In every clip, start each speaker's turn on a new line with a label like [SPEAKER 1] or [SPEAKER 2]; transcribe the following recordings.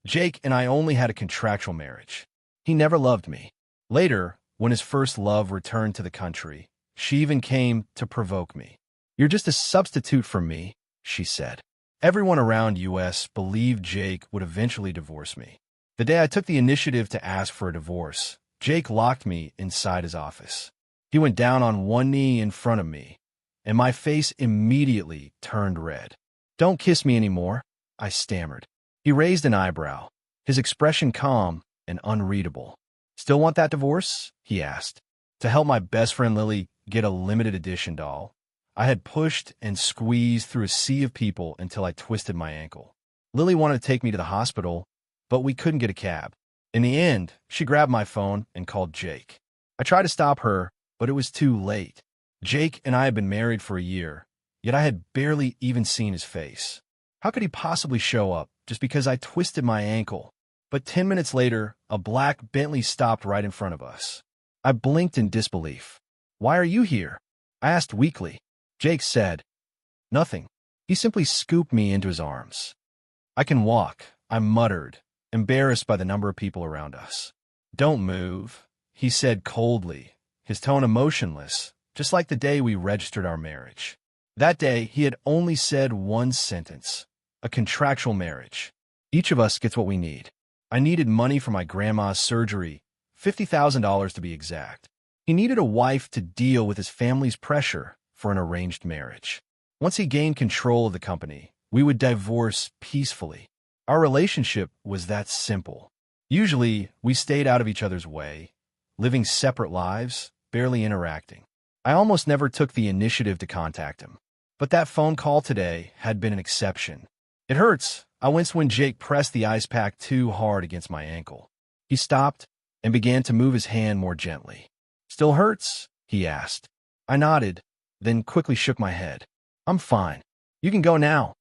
[SPEAKER 1] Jake and I only had a contractual marriage. He never loved me. Later, when his first love returned to the country, she even came to provoke me. "You're just a substitute for me," she said. Everyone around US believed Jake would eventually divorce me. The day I took the initiative to ask for a divorce, Jake locked me inside his office. He went down on one knee in front of me, and my face immediately turned red. "Don't kiss me anymore," I stammered. He raised an eyebrow, his expression calm and unreadable. "Still want that divorce?" he asked. To help my best friend Lily get a limited edition doll, I had pushed and squeezed through a sea of people until I twisted my ankle. Lily wanted to take me to the hospital, but we couldn't get a cab. In the end, she grabbed my phone and called Jake. I tried to stop her, but it was too late. Jake and I had been married for a year, yet I had barely even seen his face. How could he possibly show up just because I twisted my ankle? But 10 minutes later, a black Bentley stopped right in front of us. I blinked in disbelief. "Why are you here?" I asked weakly. Jake said, "Nothing." He simply scooped me into his arms. "I can walk," I muttered, embarrassed by the number of people around us. "Don't move," he said coldly, his tone emotionless, just like the day we registered our marriage. That day, he had only said one sentence: a contractual marriage. Each of us gets what we need. I needed money for my grandma's surgery, $50,000 to be exact. He needed a wife to deal with his family's pressure for an arranged marriage. Once he gained control of the company, we would divorce peacefully. Our relationship was that simple. Usually, we stayed out of each other's way, living separate lives, barely interacting. I almost never took the initiative to contact him. But that phone call today had been an exception. "It hurts." I winced when Jake pressed the ice pack too hard against my ankle. He stopped and began to move his hand more gently. "Still hurts?" he asked. I nodded, then quickly shook my head. "I'm fine. You can go now,"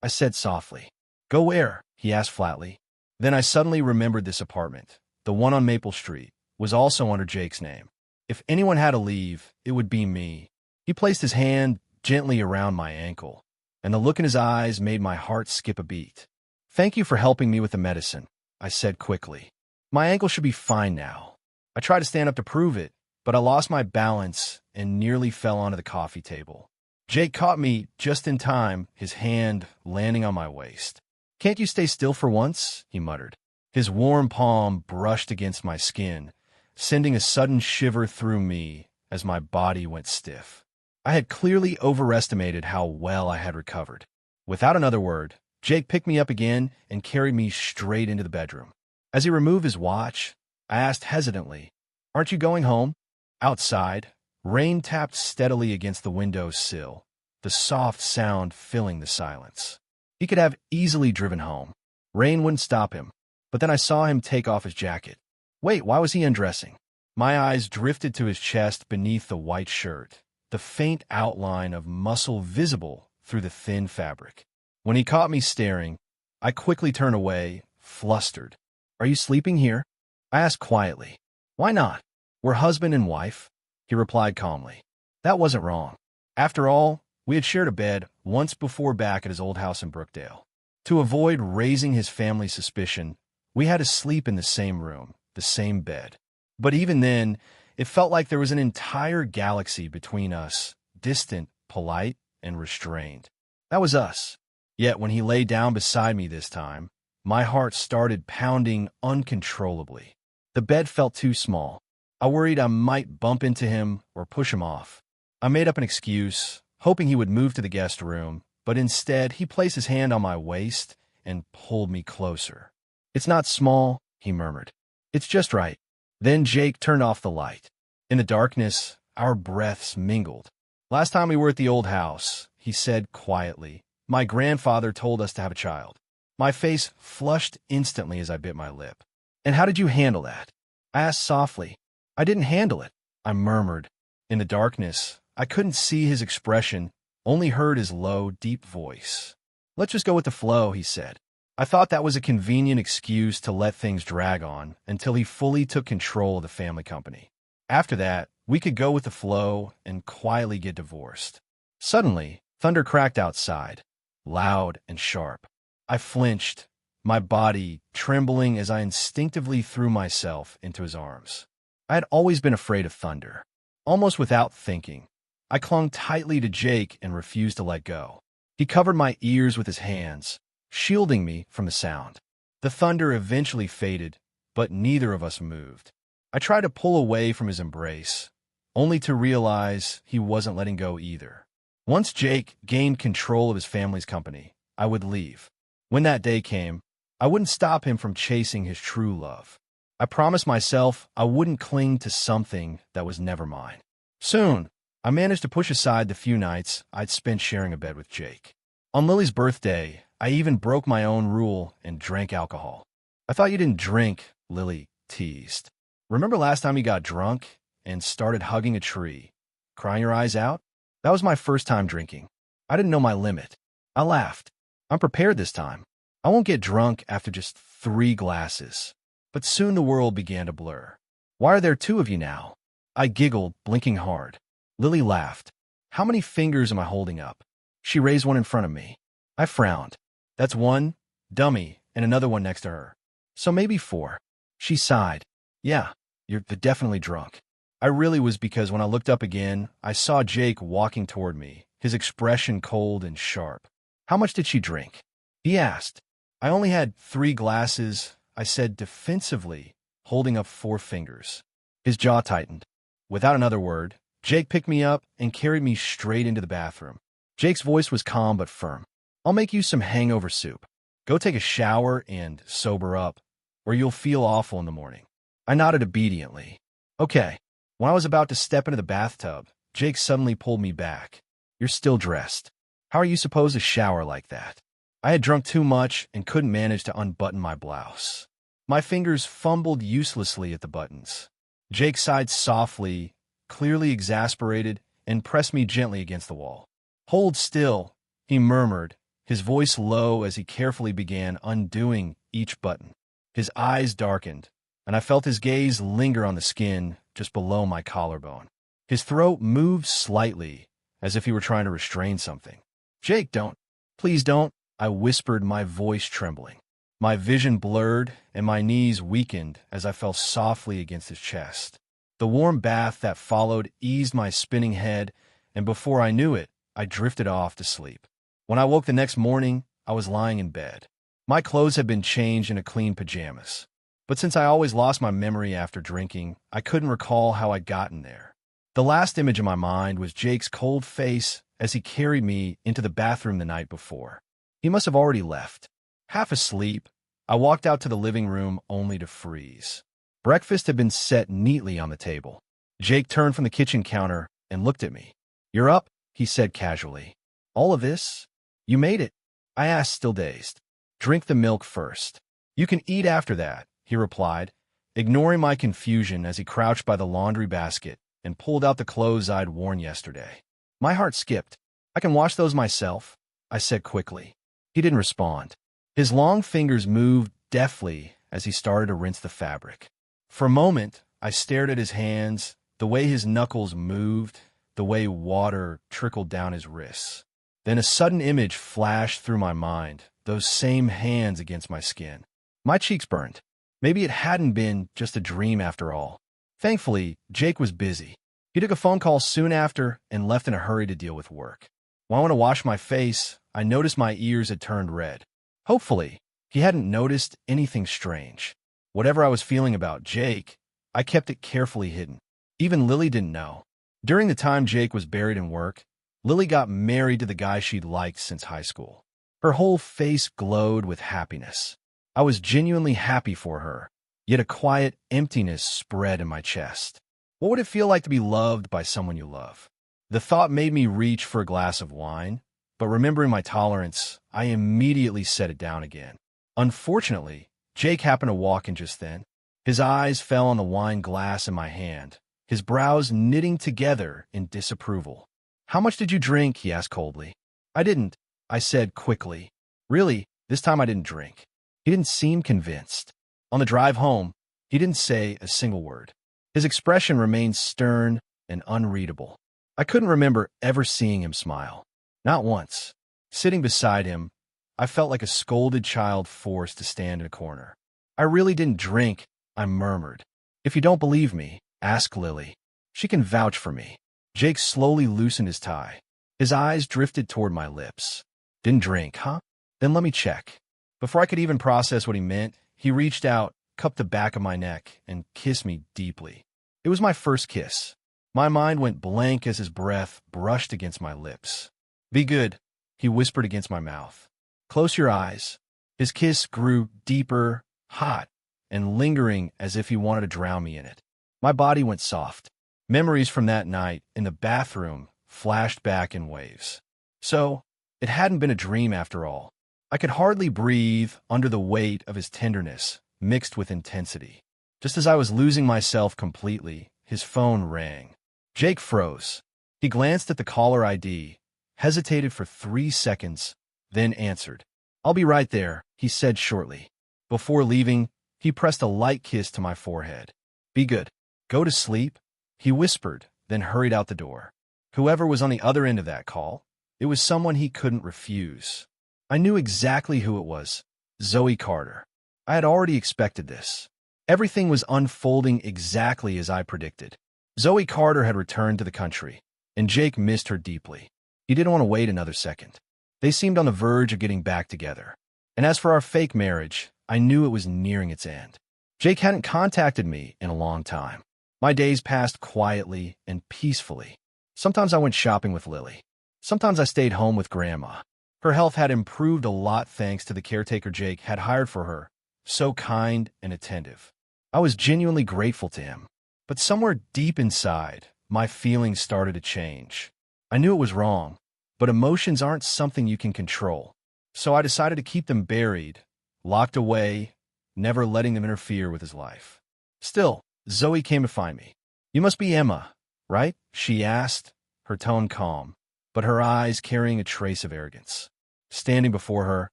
[SPEAKER 1] I said softly. "Go where?" he asked flatly. Then I suddenly remembered this apartment, the one on Maple Street, was also under Jake's name. If anyone had to leave, it would be me. He placed his hand gently around my ankle, and the look in his eyes made my heart skip a beat. "Thank you for helping me with the medicine," I said quickly. "My ankle should be fine now." I tried to stand up to prove it, but I lost my balance and nearly fell onto the coffee table. Jake caught me just in time, his hand landing on my waist. "Can't you stay still for once?" he muttered. His warm palm brushed against my skin, sending a sudden shiver through me as my body went stiff. I had clearly overestimated how well I had recovered. Without another word, Jake picked me up again and carried me straight into the bedroom. As he removed his watch, I asked hesitantly, "Aren't you going home?" Outside, rain tapped steadily against the window's sill, the soft sound filling the silence. He could have easily driven home. Rain wouldn't stop him, but then I saw him take off his jacket. Wait, why was he undressing? My eyes drifted to his chest beneath the white shirt, the faint outline of muscle visible through the thin fabric. When he caught me staring, I quickly turned away, flustered. "Are you sleeping here?" I asked quietly. "Why not? We're husband and wife," he replied calmly. That wasn't wrong. After all, we had shared a bed once before back at his old house in Brookdale. To avoid raising his family's suspicion, we had to sleep in the same room, the same bed. But even then, it felt like there was an entire galaxy between us, distant, polite, and restrained. That was us. Yet when he lay down beside me this time, my heart started pounding uncontrollably. The bed felt too small. I worried I might bump into him or push him off. I made up an excuse, hoping he would move to the guest room, but instead he placed his hand on my waist and pulled me closer. "It's not small," he murmured. "It's just right." Then Jake turned off the light. In the darkness, our breaths mingled. "Last time we were at the old house," he said quietly, "my grandfather told us to have a child." My face flushed instantly as I bit my lip. "And how did you handle that?" I asked softly. "I didn't handle it," I murmured. In the darkness, I couldn't see his expression, only heard his low, deep voice. "Let's just go with the flow," he said. I thought that was a convenient excuse to let things drag on until he fully took control of the family company. After that, we could go with the flow and quietly get divorced. Suddenly, thunder cracked outside, loud and sharp. I flinched, my body trembling as I instinctively threw myself into his arms. I had always been afraid of thunder. Almost without thinking, I clung tightly to Jake and refused to let go. He covered my ears with his hands, shielding me from the sound. The thunder eventually faded, but neither of us moved. I tried to pull away from his embrace, only to realize he wasn't letting go either. Once Jake gained control of his family's company, I would leave. When that day came, I wouldn't stop him from chasing his true love. I promised myself I wouldn't cling to something that was never mine. Soon, I managed to push aside the few nights I'd spent sharing a bed with Jake. On Lily's birthday, I even broke my own rule and drank alcohol. "I thought you didn't drink," Lily teased. "Remember last time you got drunk and started hugging a tree, crying your eyes out? That was my first time drinking. I didn't know my limit." I laughed. "I'm prepared this time. I won't get drunk after just 3 glasses." But soon the world began to blur. "Why are there 2 of you now?" I giggled, blinking hard. Lily laughed. "How many fingers am I holding up?" She raised one in front of me. I frowned. "That's 1, dummy, and another one next to her. So maybe 4. She sighed. "Yeah, you're definitely drunk." I really was, because when I looked up again, I saw Jake walking toward me, his expression cold and sharp. "How much did she drink?" he asked. "I only had 3 glasses," I said defensively, holding up 4 fingers. His jaw tightened. Without another word, Jake picked me up and carried me straight into the bathroom. Jake's voice was calm but firm. "I'll make you some hangover soup. Go take a shower and sober up, or you'll feel awful in the morning." I nodded obediently. "Okay." When I was about to step into the bathtub, Jake suddenly pulled me back. "You're still dressed. How are you supposed to shower like that?" I had drunk too much and couldn't manage to unbutton my blouse. My fingers fumbled uselessly at the buttons. Jake sighed softly, clearly exasperated, and pressed me gently against the wall. "Hold still," he murmured, his voice low as he carefully began undoing each button. His eyes darkened, and I felt his gaze linger on the skin just below my collarbone. His throat moved slightly, as if he were trying to restrain something. "Jake, don't. Please don't," I whispered, my voice trembling. My vision blurred, and my knees weakened as I fell softly against his chest. The warm bath that followed eased my spinning head, and before I knew it, I drifted off to sleep. When I woke the next morning, I was lying in bed. My clothes had been changed into clean pajamas. But since I always lost my memory after drinking, I couldn't recall how I'd gotten there. The last image in my mind was Jake's cold face as he carried me into the bathroom the night before. He must have already left. Half asleep, I walked out to the living room only to freeze. Breakfast had been set neatly on the table. Jake turned from the kitchen counter and looked at me. "You're up," he said casually. "All of this? You made it?" I asked, still dazed. "Drink the milk first. You can eat after that," he replied, ignoring my confusion as he crouched by the laundry basket and pulled out the clothes I'd worn yesterday. My heart skipped. "I can wash those myself," I said quickly. He didn't respond. His long fingers moved deftly as he started to rinse the fabric. For a moment, I stared at his hands, the way his knuckles moved, the way water trickled down his wrists. Then a sudden image flashed through my mind, those same hands against my skin. My cheeks burned. Maybe it hadn't been just a dream after all. Thankfully, Jake was busy. He took a phone call soon after and left in a hurry to deal with work. When I went to wash my face, I noticed my ears had turned red. Hopefully, he hadn't noticed anything strange. Whatever I was feeling about Jake, I kept it carefully hidden. Even Lily didn't know. During the time Jake was buried in work, Lily got married to the guy she'd liked since high school. Her whole face glowed with happiness. I was genuinely happy for her, yet a quiet emptiness spread in my chest. What would it feel like to be loved by someone you love? The thought made me reach for a glass of wine, but remembering my tolerance, I immediately set it down again. Unfortunately, Jake happened to walk in just then. His eyes fell on the wine glass in my hand, his brows knitting together in disapproval. "How much did you drink?" he asked coldly. "I didn't," I said quickly. Really, this time I didn't drink. He didn't seem convinced. On the drive home, he didn't say a single word. His expression remained stern and unreadable. I couldn't remember ever seeing him smile. Not once. Sitting beside him, I felt like a scolded child forced to stand in a corner. I really didn't drink, I murmured. If you don't believe me, ask Lily. She can vouch for me. Jake slowly loosened his tie. His eyes drifted toward my lips. Didn't drink, huh? Then let me check. Before I could even process what he meant, he reached out, cupped the back of my neck, and kissed me deeply. It was my first kiss. My mind went blank as his breath brushed against my lips. Be good, he whispered against my mouth. Close your eyes. His kiss grew deeper, hot, and lingering as if he wanted to drown me in it. My body went soft. Memories from that night in the bathroom flashed back in waves. So, it hadn't been a dream after all. I could hardly breathe under the weight of his tenderness, mixed with intensity. Just as I was losing myself completely, his phone rang. Jake froze. He glanced at the caller ID, hesitated for 3 seconds, then answered. I'll be right there, he said shortly. Before leaving, he pressed a light kiss to my forehead. Be good. Go to sleep, he whispered, then hurried out the door. Whoever was on the other end of that call, it was someone he couldn't refuse. I knew exactly who it was. Zoe Carter. I had already expected this. Everything was unfolding exactly as I predicted. Zoe Carter had returned to the country, and Jake missed her deeply. He didn't want to wait another second. They seemed on the verge of getting back together. And as for our fake marriage, I knew it was nearing its end. Jake hadn't contacted me in a long time. My days passed quietly and peacefully. Sometimes I went shopping with Lily. Sometimes I stayed home with Grandma. Her health had improved a lot thanks to the caretaker Jake had hired for her, so kind and attentive. I was genuinely grateful to him. But somewhere deep inside, my feelings started to change. I knew it was wrong, but emotions aren't something you can control. So I decided to keep them buried, locked away, never letting them interfere with his life. Still, Zoe came to find me. You must be Emma, right? She asked, her tone calm, but her eyes carrying a trace of arrogance. Standing before her,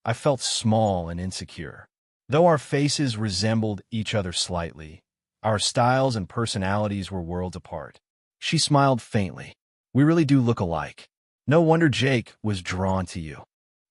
[SPEAKER 1] I felt small and insecure. Though our faces resembled each other slightly, our styles and personalities were worlds apart. She smiled faintly. We really do look alike. No wonder Jake was drawn to you.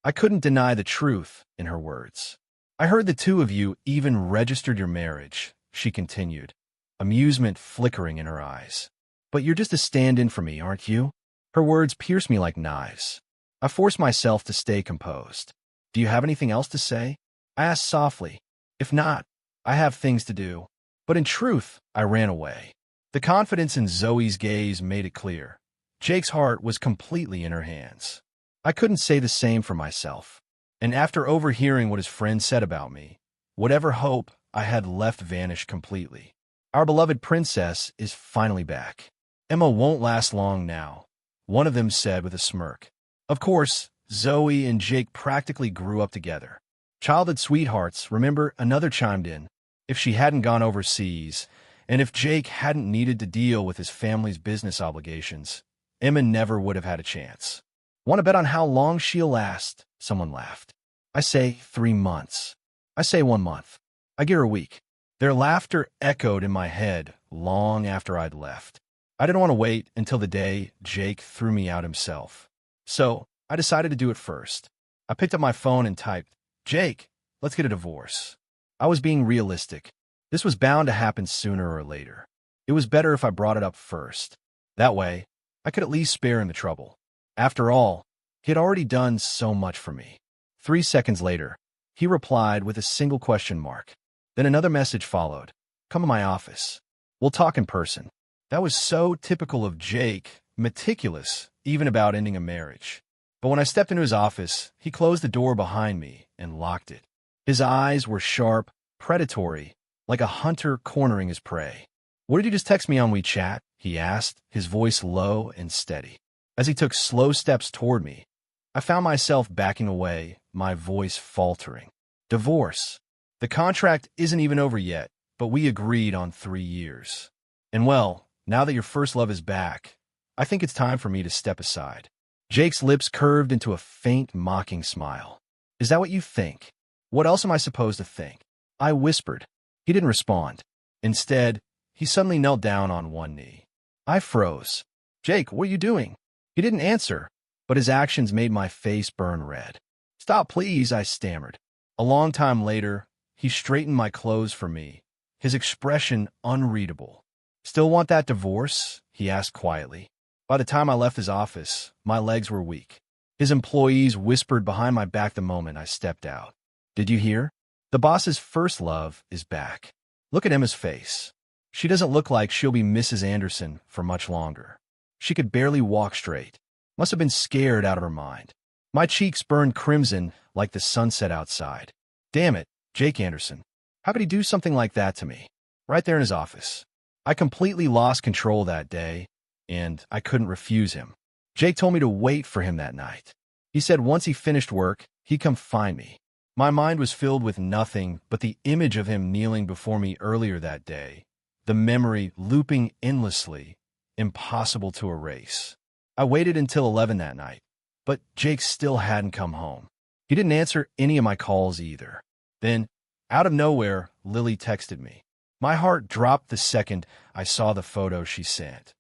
[SPEAKER 1] I couldn't deny the truth in her words. I heard the two of you even registered your marriage, she continued, amusement flickering in her eyes. But you're just a stand-in for me, aren't you? Her words pierced me like knives. I forced myself to stay composed. Do you have anything else to say? I asked softly. If not, I have things to do. But in truth, I ran away. The confidence in Zoe's gaze made it clear. Jake's heart was completely in her hands. I couldn't say the same for myself. And after overhearing what his friend said about me, whatever hope I had left vanished completely. Our beloved princess is finally back. Emma won't last long now, one of them said with a smirk. Of course, Zoe and Jake practically grew up together. Childhood sweethearts, remember, another chimed in. If she hadn't gone overseas, and if Jake hadn't needed to deal with his family's business obligations, Emma never would have had a chance. Want to bet on how long she'll last? Someone laughed. I say 3 months. I say 1 month. I give her a week. Their laughter echoed in my head long after I'd left. I didn't want to wait until the day Jake threw me out himself. So, I decided to do it first. I picked up my phone and typed, Jake, let's get a divorce. I was being realistic. This was bound to happen sooner or later. It was better if I brought it up first. That way, I could at least spare him the trouble. After all, he had already done so much for me. 3 seconds later, he replied with a single question mark. Then another message followed. Come to my office. We'll talk in person. That was so typical of Jake, meticulous, even about ending a marriage. But when I stepped into his office, he closed the door behind me and locked it. His eyes were sharp, predatory, like a hunter cornering his prey. What did you just text me on WeChat? He asked, his voice low and steady. As he took slow steps toward me, I found myself backing away, my voice faltering. Divorce. The contract isn't even over yet, but we agreed on 3 years. And well, now that your first love is back, I think it's time for me to step aside. Jake's lips curved into a faint, mocking smile. Is that what you think? What else am I supposed to think? I whispered. He didn't respond. Instead, he suddenly knelt down on one knee. I froze. Jake, what are you doing? He didn't answer, but his actions made my face burn red. Stop, please, I stammered. A long time later, he straightened my clothes for me, his expression unreadable. "Still want that divorce?" he asked quietly. By the time I left his office, my legs were weak. His employees whispered behind my back the moment I stepped out. "Did you hear? The boss's first love is back." Look at Emma's face. She doesn't look like she'll be Mrs. Anderson for much longer. She could barely walk straight. Must have been scared out of her mind. My cheeks burned crimson like the sunset outside. Damn it, Jake Anderson. How could he do something like that to me? Right there in his office. I completely lost control that day, and I couldn't refuse him. Jake told me to wait for him that night. He said once he finished work, he'd come find me. My mind was filled with nothing but the image of him kneeling before me earlier that day, the memory looping endlessly, impossible to erase. I waited until 11 that night, but Jake still hadn't come home. He didn't answer any of my calls either. Then, out of nowhere, Lily texted me. My heart dropped the second I saw the photo she sent.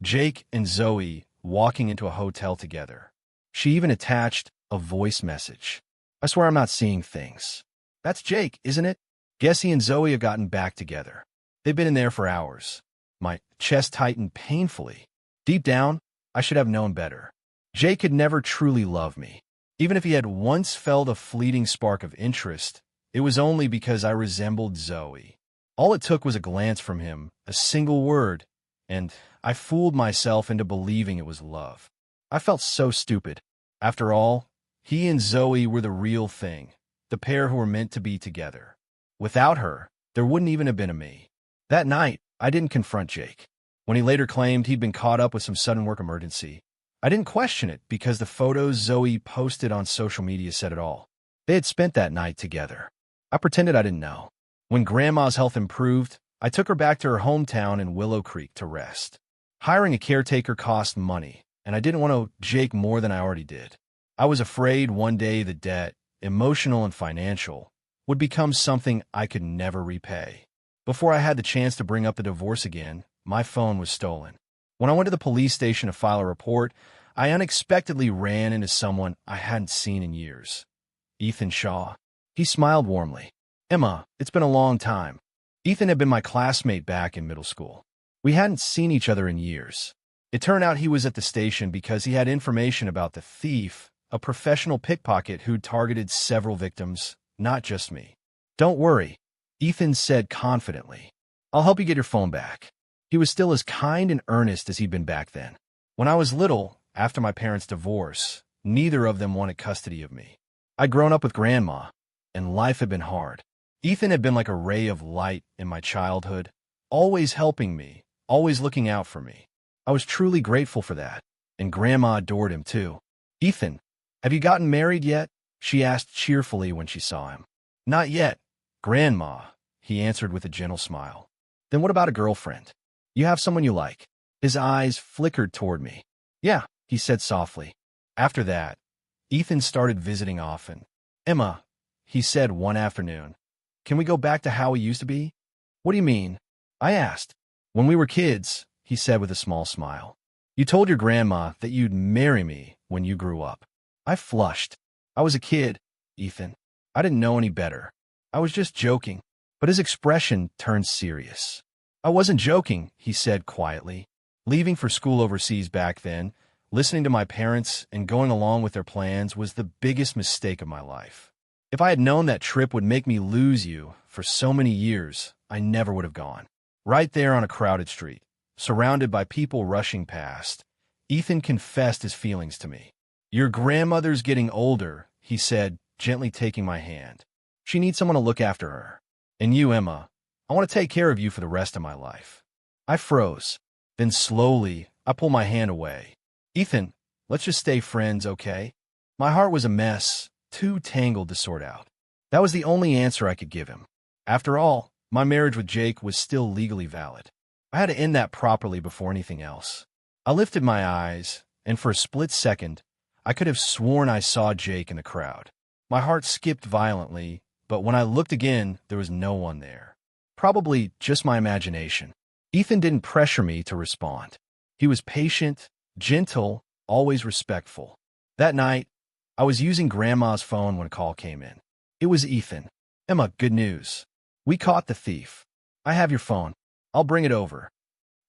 [SPEAKER 1] Jake and Zoe walking into a hotel together. She even attached a voice message. I swear I'm not seeing things. That's Jake, isn't it? Guess he and Zoe have gotten back together. They've been in there for hours. My chest tightened painfully. Deep down, I should have known better. Jake could never truly love me. Even if he had once felt a fleeting spark of interest, it was only because I resembled Zoe. All it took was a glance from him, a single word, and I fooled myself into believing it was love. I felt so stupid. After all, he and Zoe were the real thing, the pair who were meant to be together. Without her, there wouldn't even have been a me. That night, I didn't confront Jake. When he later claimed he'd been caught up with some sudden work emergency, I didn't question it because the photos Zoe posted on social media said it all. They had spent that night together. I pretended I didn't know. When Grandma's health improved, I took her back to her hometown in Willow Creek to rest. Hiring a caretaker cost money, and I didn't want to owe Jake more than I already did. I was afraid one day the debt, emotional and financial, would become something I could never repay. Before I had the chance to bring up the divorce again, my phone was stolen. When I went to the police station to file a report, I unexpectedly ran into someone I hadn't seen in years. Ethan Shaw. He smiled warmly. "Emma, it's been a long time." Ethan had been my classmate back in middle school. We hadn't seen each other in years. It turned out he was at the station because he had information about the thief, a professional pickpocket who'd targeted several victims, not just me. "Don't worry," Ethan said confidently. "I'll help you get your phone back." He was still as kind and earnest as he'd been back then. When I was little, after my parents' divorce, neither of them wanted custody of me. I'd grown up with Grandma, and life had been hard. Ethan had been like a ray of light in my childhood, always helping me, always looking out for me. I was truly grateful for that, and Grandma adored him too. "Ethan, have you gotten married yet?" she asked cheerfully when she saw him. "Not yet, Grandma," he answered with a gentle smile. "Then what about a girlfriend? You have someone you like?" His eyes flickered toward me. "Yeah," he said softly. After that, Ethan started visiting often. "Emma," he said one afternoon, "can we go back to how we used to be?" "What do you mean?" I asked. "When we were kids," he said with a small smile. "You told your grandma that you'd marry me when you grew up." I flushed. I was a kid, Ethan. I didn't know any better. I was just joking, but his expression turned serious. "I wasn't joking," he said quietly. "Leaving for school overseas back then, listening to my parents and going along with their plans was the biggest mistake of my life. If I had known that trip would make me lose you for so many years, I never would have gone." Right there on a crowded street, surrounded by people rushing past, Ethan confessed his feelings to me. "Your grandmother's getting older," he said, gently taking my hand. "She needs someone to look after her. And you, Emma, I want to take care of you for the rest of my life." I froze. Then slowly, I pulled my hand away. "Ethan, let's just stay friends, okay?" My heart was a mess, too tangled to sort out. That was the only answer I could give him. After all, my marriage with Jake was still legally valid. I had to end that properly before anything else. I lifted my eyes, and for a split second, I could have sworn I saw Jake in the crowd. My heart skipped violently, but when I looked again, there was no one there. Probably just my imagination. Ethan didn't pressure me to respond. He was patient, gentle, always respectful. That night, I was using Grandma's phone when a call came in. It was Ethan. Emma, good news. We caught the thief. I have your phone. I'll bring it over.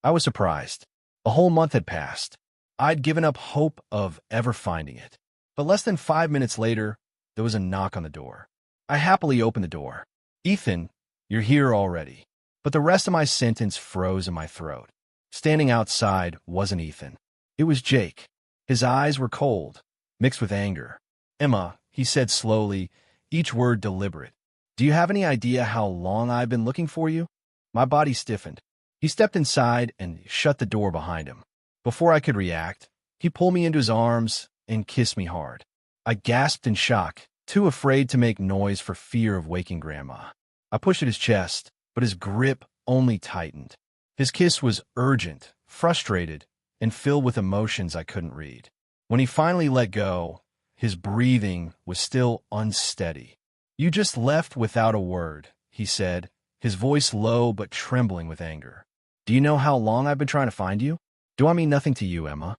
[SPEAKER 1] I was surprised. A whole month had passed. I'd given up hope of ever finding it. But less than 5 minutes later, there was a knock on the door. I happily opened the door. Ethan, you're here already. But the rest of my sentence froze in my throat. Standing outside wasn't Ethan. It was Jake. His eyes were cold, mixed with anger. Emma, he said slowly, each word deliberate. Do you have any idea how long I've been looking for you? My body stiffened. He stepped inside and shut the door behind him. Before I could react, he pulled me into his arms and kissed me hard. I gasped in shock, too afraid to make noise for fear of waking Grandma. I pushed at his chest, but his grip only tightened. His kiss was urgent, frustrated, and filled with emotions I couldn't read. When he finally let go, his breathing was still unsteady. You just left without a word, he said, his voice low but trembling with anger. Do you know how long I've been trying to find you? Do I mean nothing to you, Emma?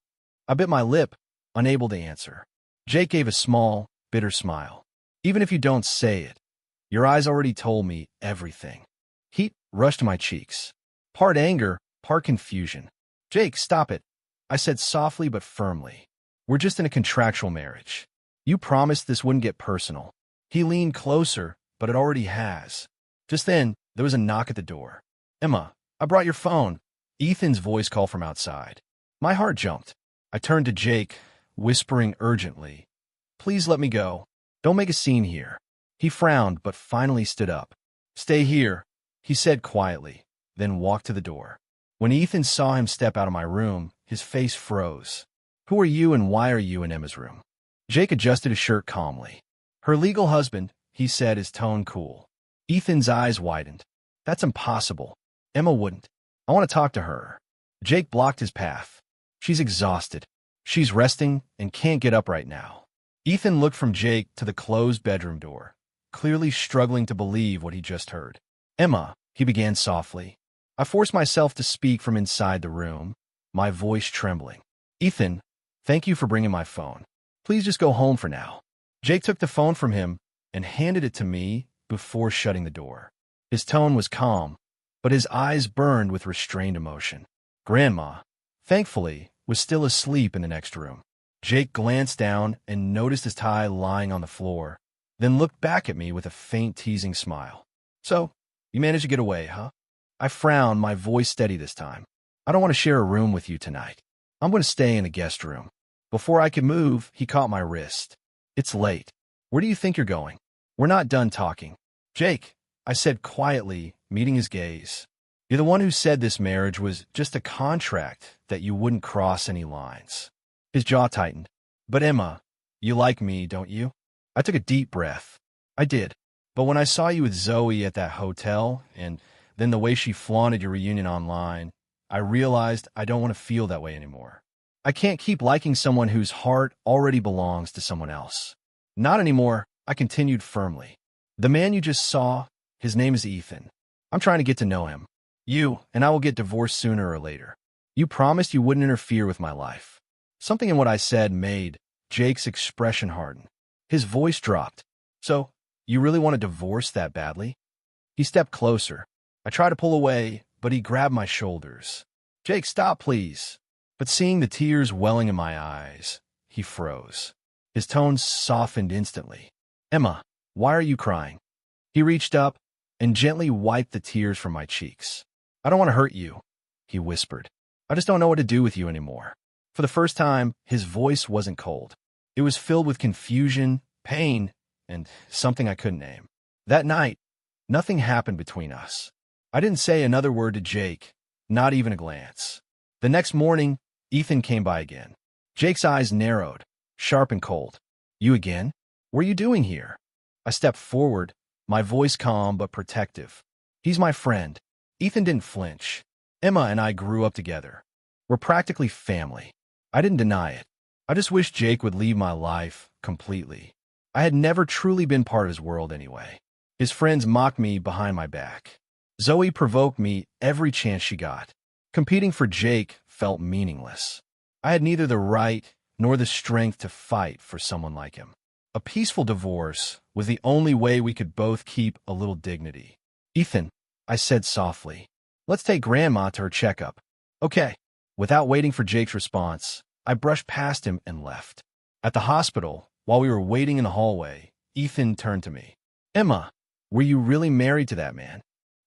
[SPEAKER 1] I bit my lip, unable to answer. Jake gave a small, bitter smile. Even if you don't say it, your eyes already told me everything. Heat rushed to my cheeks. Part anger, part confusion. Jake, stop it, I said softly but firmly. We're just in a contractual marriage. You promised this wouldn't get personal. He leaned closer, but it already has. Just then, there was a knock at the door. Emma, I brought your phone. Ethan's voice called from outside. My heart jumped. I turned to Jake, whispering urgently, Please let me go. Don't make a scene here. He frowned, but finally stood up. Stay here, he said quietly, then walked to the door. When Ethan saw him step out of my room, his face froze. Who are you and why are you in Emma's room? Jake adjusted his shirt calmly. Her legal husband, he said, his tone cool. Ethan's eyes widened. That's impossible. Emma wouldn't. I want to talk to her. Jake blocked his path. She's exhausted. She's resting and can't get up right now. Ethan looked from Jake to the closed bedroom door, clearly struggling to believe what he just heard. Emma, he began softly. I forced myself to speak from inside the room, my voice trembling. Ethan, thank you for bringing my phone. Please just go home for now. Jake took the phone from him and handed it to me before shutting the door. His tone was calm, but his eyes burned with restrained emotion. Grandma, thankfully, was still asleep in the next room. Jake glanced down and noticed his tie lying on the floor, then looked back at me with a faint teasing smile. So, you managed to get away, huh? I frowned, my voice steady this time. I don't want to share a room with you tonight. I'm going to stay in the guest room. Before I could move, he caught my wrist. It's late. Where do you think you're going? We're not done talking. Jake, I said quietly, meeting his gaze. You're the one who said this marriage was just a contract, that you wouldn't cross any lines. His jaw tightened. But Emma, you like me, don't you? I took a deep breath. I did. But when I saw you with Zoe at that hotel, and then the way she flaunted your reunion online, I realized I don't want to feel that way anymore. I can't keep liking someone whose heart already belongs to someone else. Not anymore, I continued firmly. The man you just saw, his name is Ethan. I'm trying to get to know him. You and I will get divorced sooner or later. You promised you wouldn't interfere with my life. Something in what I said made Jake's expression harden. His voice dropped. So, you really want a divorce that badly? He stepped closer. I tried to pull away, but he grabbed my shoulders. Jake, stop, please. But seeing the tears welling in my eyes, he froze. His tone softened instantly. Emma, why are you crying? He reached up and gently wiped the tears from my cheeks. I don't want to hurt you, he whispered. I just don't know what to do with you anymore. For the first time, his voice wasn't cold. It was filled with confusion, pain, and something I couldn't name. That night, nothing happened between us. I didn't say another word to Jake, not even a glance. The next morning, Ethan came by again. Jake's eyes narrowed, sharp and cold. You again? What are you doing here? I stepped forward, my voice calm but protective. He's my friend. Ethan didn't flinch. Emma and I grew up together. We're practically family. I didn't deny it. I just wished Jake would leave my life completely. I had never truly been part of his world anyway. His friends mocked me behind my back. Zoe provoked me every chance she got. Competing for Jake felt meaningless. I had neither the right nor the strength to fight for someone like him. A peaceful divorce was the only way we could both keep a little dignity. Ethan, I said softly, let's take Grandma to her checkup. Okay. Without waiting for Jake's response, I brushed past him and left. At the hospital, while we were waiting in the hallway, Ethan turned to me. Emma, were you really married to that man?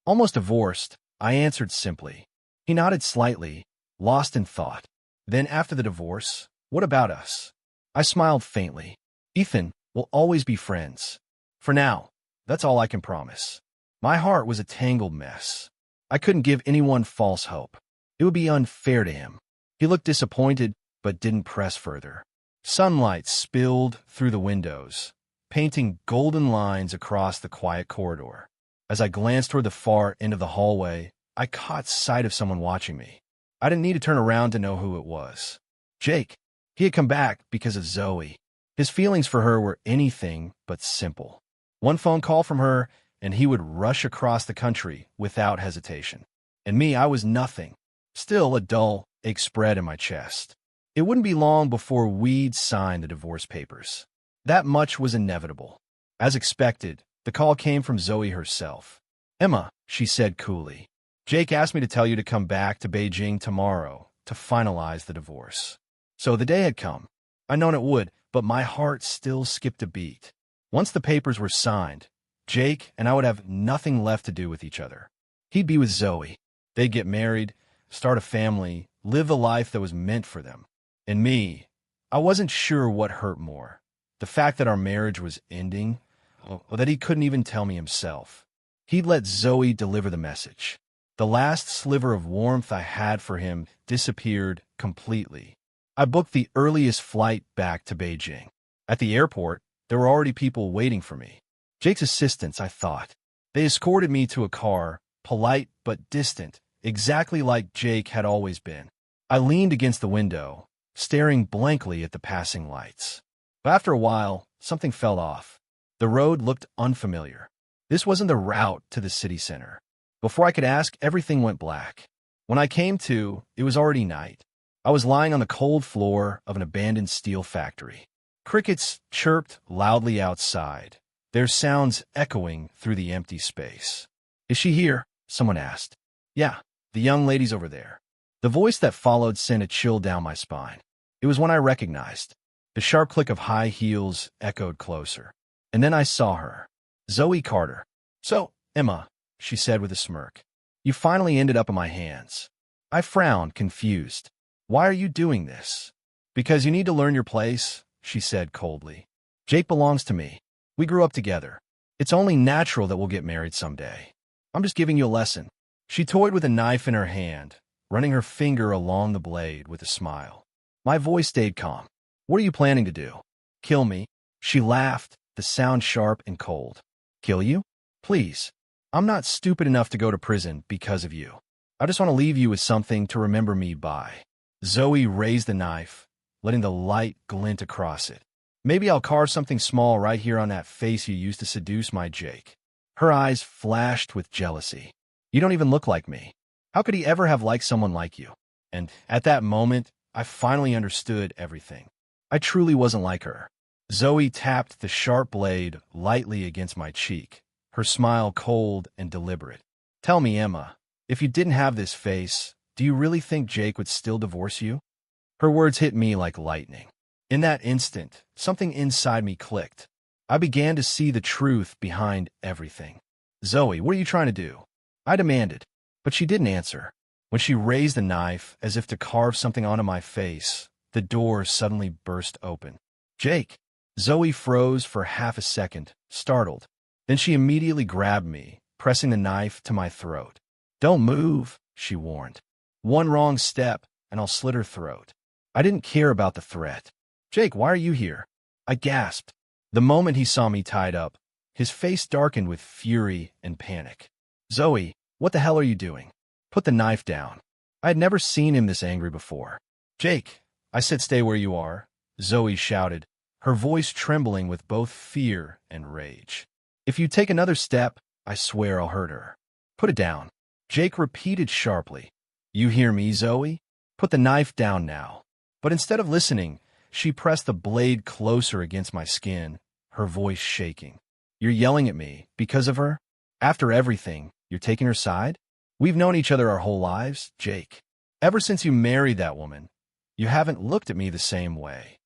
[SPEAKER 1] Almost divorced, I answered simply. He nodded slightly, lost in thought. Then after the divorce, what about us? I smiled faintly. Ethan, we'll always be friends. For now, that's all I can promise. My heart was a tangled mess. I couldn't give anyone false hope. It would be unfair to him. He looked disappointed, but didn't press further. Sunlight spilled through the windows, painting golden lines across the quiet corridor. As I glanced toward the far end of the hallway, I caught sight of someone watching me. I didn't need to turn around to know who it was. Jake. He had come back because of Zoe. His feelings for her were anything but simple. One phone call from her, and he would rush across the country without hesitation. And me, I was nothing. Still, a dull ache spread in my chest. It wouldn't be long before we'd sign the divorce papers. That much was inevitable. As expected, the call came from Zoe herself. Emma, she said coolly, Jake asked me to tell you to come back to Beijing tomorrow to finalize the divorce. So the day had come. I'd known it would, but my heart still skipped a beat. Once the papers were signed, Jake and I would have nothing left to do with each other. He'd be with Zoe. They'd get married, start a family, live the life that was meant for them. And me, I wasn't sure what hurt more. The fact that our marriage was ending, or that he couldn't even tell me himself. He'd let Zoe deliver the message. The last sliver of warmth I had for him disappeared completely. I booked the earliest flight back to Beijing. At the airport, there were already people waiting for me. Jake's assistants, I thought. They escorted me to a car, polite but distant, exactly like Jake had always been. I leaned against the window, staring blankly at the passing lights. But after a while, something fell off. The road looked unfamiliar. This wasn't the route to the city center. Before I could ask, everything went black. When I came to, it was already night. I was lying on the cold floor of an abandoned steel factory. Crickets chirped loudly outside, their sounds echoing through the empty space. Is she here? Someone asked. Yeah, the young lady's over there. The voice that followed sent a chill down my spine. It was one I recognized. The sharp click of high heels echoed closer. And then I saw her. Zoe Carter. So, Emma, she said with a smirk, you finally ended up in my hands. I frowned, confused. Why are you doing this? Because you need to learn your place, she said coldly. Jake belongs to me. We grew up together. It's only natural that we'll get married someday. I'm just giving you a lesson. She toyed with a knife in her hand, running her finger along the blade with a smile. My voice stayed calm. What are you planning to do? Kill me? She laughed, the sound sharp and cold. Kill you? Please. I'm not stupid enough to go to prison because of you. I just want to leave you with something to remember me by. Zoe raised the knife, letting the light glint across it. Maybe I'll carve something small right here on that face you used to seduce my Jake. Her eyes flashed with jealousy. You don't even look like me. How could he ever have liked someone like you? And at that moment, I finally understood everything. I truly wasn't like her. Zoe tapped the sharp blade lightly against my cheek, her smile cold and deliberate. Tell me, Emma, if you didn't have this face, do you really think Jake would still divorce you? Her words hit me like lightning. In that instant, something inside me clicked. I began to see the truth behind everything. Zoe, what are you trying to do? I demanded, but she didn't answer. When she raised the knife as if to carve something onto my face, the door suddenly burst open. Jake! Zoe froze for half a second, startled. Then she immediately grabbed me, pressing the knife to my throat. Don't move, she warned. One wrong step, and I'll slit her throat. I didn't care about the threat. Jake, why are you here? I gasped. The moment he saw me tied up, his face darkened with fury and panic. Zoe, what the hell are you doing? Put the knife down. I had never seen him this angry before. Jake, I said stay where you are, Zoe shouted, her voice trembling with both fear and rage. If you take another step, I swear I'll hurt her. Put it down. Jake repeated sharply. You hear me, Zoe? Put the knife down now. But instead of listening, she pressed the blade closer against my skin, her voice shaking. You're yelling at me because of her? After everything, you're taking her side? We've known each other our whole lives, Jake. Ever since you married that woman, you haven't looked at me the same way.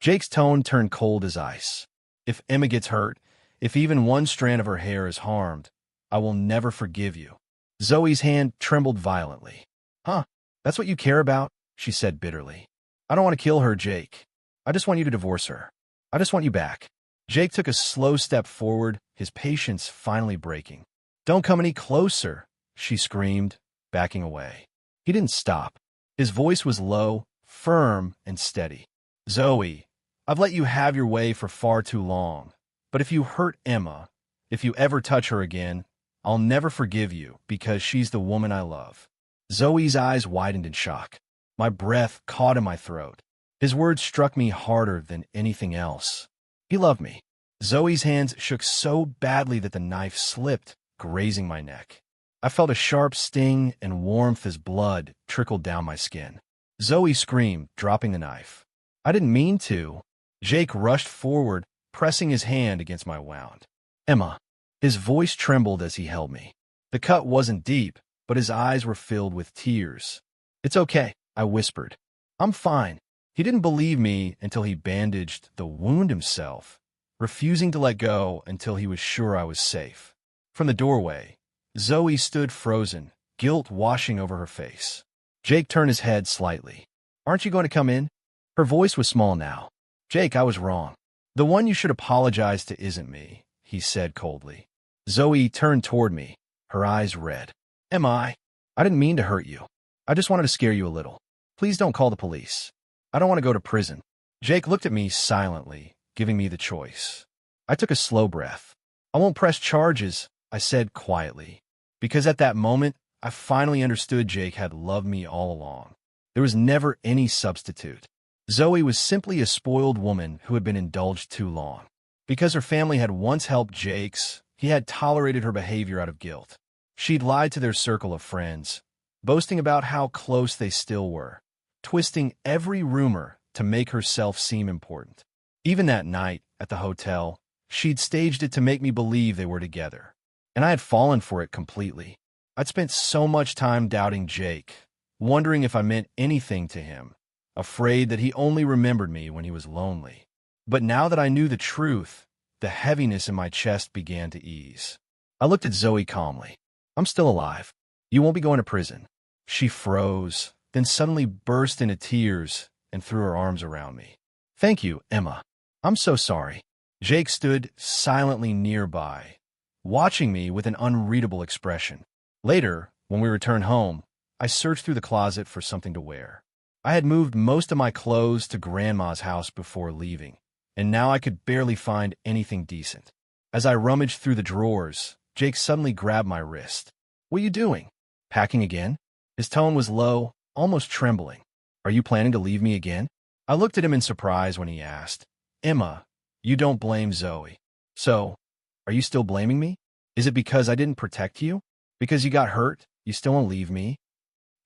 [SPEAKER 1] Jake's tone turned cold as ice. If Emma gets hurt, if even one strand of her hair is harmed, I will never forgive you. Zoe's hand trembled violently. Huh, that's what you care about? She said bitterly. I don't want to kill her, Jake. I just want you to divorce her. I just want you back. Jake took a slow step forward, his patience finally breaking. Don't come any closer, she screamed, backing away. He didn't stop. His voice was low, firm, and steady. Zoe, I've let you have your way for far too long. But if you hurt Emma, if you ever touch her again, I'll never forgive you because she's the woman I love. Zoe's eyes widened in shock. My breath caught in my throat. His words struck me harder than anything else. He loved me. Zoe's hands shook so badly that the knife slipped, grazing my neck. I felt a sharp sting and warmth as blood trickled down my skin. Zoe screamed, dropping the knife. I didn't mean to. Jake rushed forward, pressing his hand against my wound. Emma. His voice trembled as he held me. The cut wasn't deep, but his eyes were filled with tears. It's okay, I whispered. I'm fine. He didn't believe me until he bandaged the wound himself, refusing to let go until he was sure I was safe. From the doorway, Zoe stood frozen, guilt washing over her face. Jake turned his head slightly. Aren't you going to come in? Her voice was small now. Jake, I was wrong. The one you should apologize to isn't me, he said coldly. Zoe turned toward me, her eyes red. Am I? I didn't mean to hurt you. I just wanted to scare you a little. Please don't call the police. I don't want to go to prison. Jake looked at me silently, giving me the choice. I took a slow breath. I won't press charges, I said quietly, because at that moment, I finally understood Jake had loved me all along. There was never any substitute. Zoe was simply a spoiled woman who had been indulged too long. Because her family had once helped Jake's, he had tolerated her behavior out of guilt. She'd lied to their circle of friends, boasting about how close they still were, twisting every rumor to make herself seem important. Even that night at the hotel, she'd staged it to make me believe they were together. And I had fallen for it completely. I'd spent so much time doubting Jake, wondering if I meant anything to him, afraid that he only remembered me when he was lonely. But now that I knew the truth, the heaviness in my chest began to ease. I looked at Zoe calmly. I'm still alive. You won't be going to prison. She froze, then suddenly burst into tears and threw her arms around me. Thank you, Emma. I'm so sorry. Jake stood silently nearby, watching me with an unreadable expression. Later, when we returned home, I searched through the closet for something to wear. I had moved most of my clothes to Grandma's house before leaving, and now I could barely find anything decent. As I rummaged through the drawers, Jake suddenly grabbed my wrist. What are you doing? Packing again? His tone was low, almost trembling. Are you planning to leave me again? I looked at him in surprise when he asked. Emma, you don't blame Zoe. So, are you still blaming me? Is it because I didn't protect you? Because you got hurt, you still won't leave me?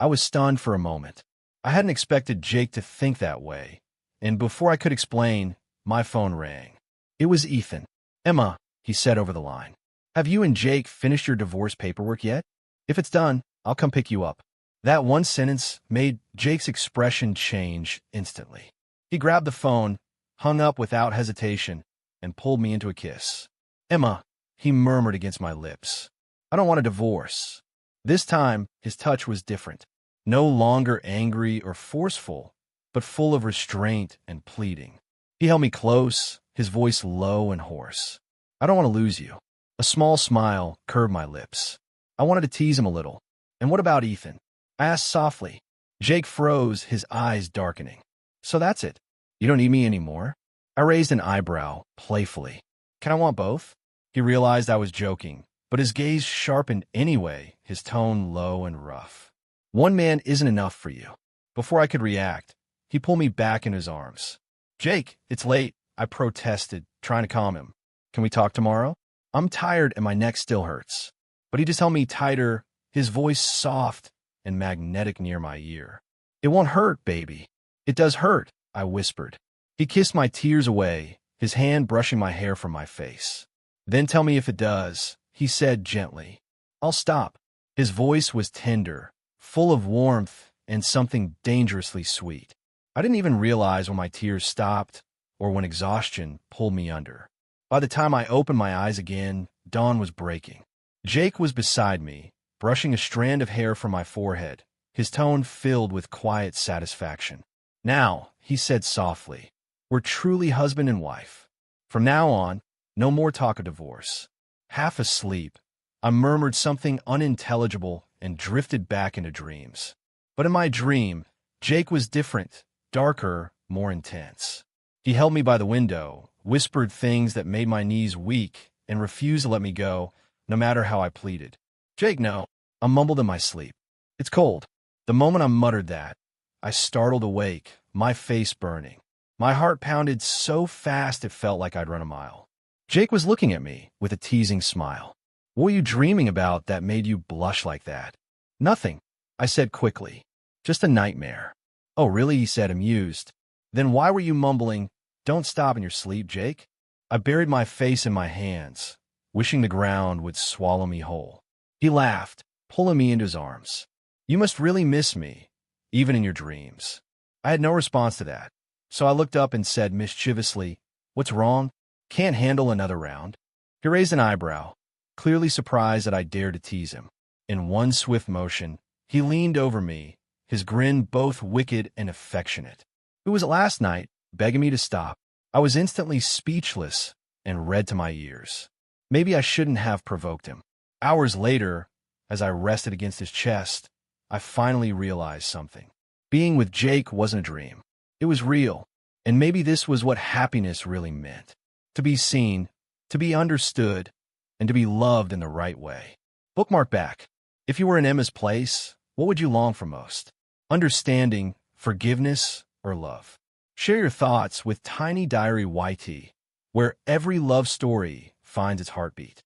[SPEAKER 1] I was stunned for a moment. I hadn't expected Jake to think that way, and before I could explain, my phone rang. It was Ethan. Emma, he said over the line. Have you and Jake finished your divorce paperwork yet? If it's done, I'll come pick you up. That one sentence made Jake's expression change instantly. He grabbed the phone, hung up without hesitation, and pulled me into a kiss. Emma, he murmured against my lips. I don't want a divorce. This time, his touch was different. No longer angry or forceful, but full of restraint and pleading. He held me close, his voice low and hoarse. I don't want to lose you. A small smile curved my lips. I wanted to tease him a little. And what about Ethan? I asked softly. Jake froze, his eyes darkening. So that's it. You don't need me anymore? I raised an eyebrow, playfully. Can I want both? He realized I was joking, but his gaze sharpened anyway, his tone low and rough. One man isn't enough for you. Before I could react, he pulled me back in his arms. Jake, it's late, I protested, trying to calm him. Can we talk tomorrow? I'm tired and my neck still hurts. But he just held me tighter, his voice soft and magnetic near my ear. It won't hurt, baby. It does hurt, I whispered. He kissed my tears away, his hand brushing my hair from my face. Then tell me if it does, he said gently. I'll stop. His voice was tender, full of warmth and something dangerously sweet. I didn't even realize when my tears stopped or when exhaustion pulled me under. By the time I opened my eyes again, dawn was breaking. Jake was beside me, brushing a strand of hair from my forehead, his tone filled with quiet satisfaction. Now, he said softly, we're truly husband and wife. From now on, no more talk of divorce. Half asleep, I murmured something unintelligible and drifted back into dreams. But in my dream, Jake was different, darker, more intense. He held me by the window, whispered things that made my knees weak, and refused to let me go, no matter how I pleaded. Jake, no, I mumbled in my sleep. It's cold. The moment I muttered that, I startled awake, my face burning. My heart pounded so fast it felt like I'd run a mile. Jake was looking at me with a teasing smile. What were you dreaming about that made you blush like that? Nothing, I said quickly. Just a nightmare. Oh, really? He said, amused. Then why were you mumbling, don't stop in your sleep, Jake? I buried my face in my hands, wishing the ground would swallow me whole. He laughed, pulling me into his arms. You must really miss me, even in your dreams. I had no response to that, so I looked up and said mischievously, what's wrong? Can't handle another round? He raised an eyebrow, clearly surprised that I dared to tease him. In one swift motion, he leaned over me, his grin both wicked and affectionate. It was last night, begging me to stop. I was instantly speechless and red to my ears. Maybe I shouldn't have provoked him. Hours later, as I rested against his chest, I finally realized something. Being with Jake wasn't a dream. It was real, and maybe this was what happiness really meant. To be seen, to be understood, and to be loved in the right way. Bookmark back. If you were in Emma's place, what would you long for most? Understanding, forgiveness, or love? Share your thoughts with Tiny Diary YT, where every love story finds its heartbeat.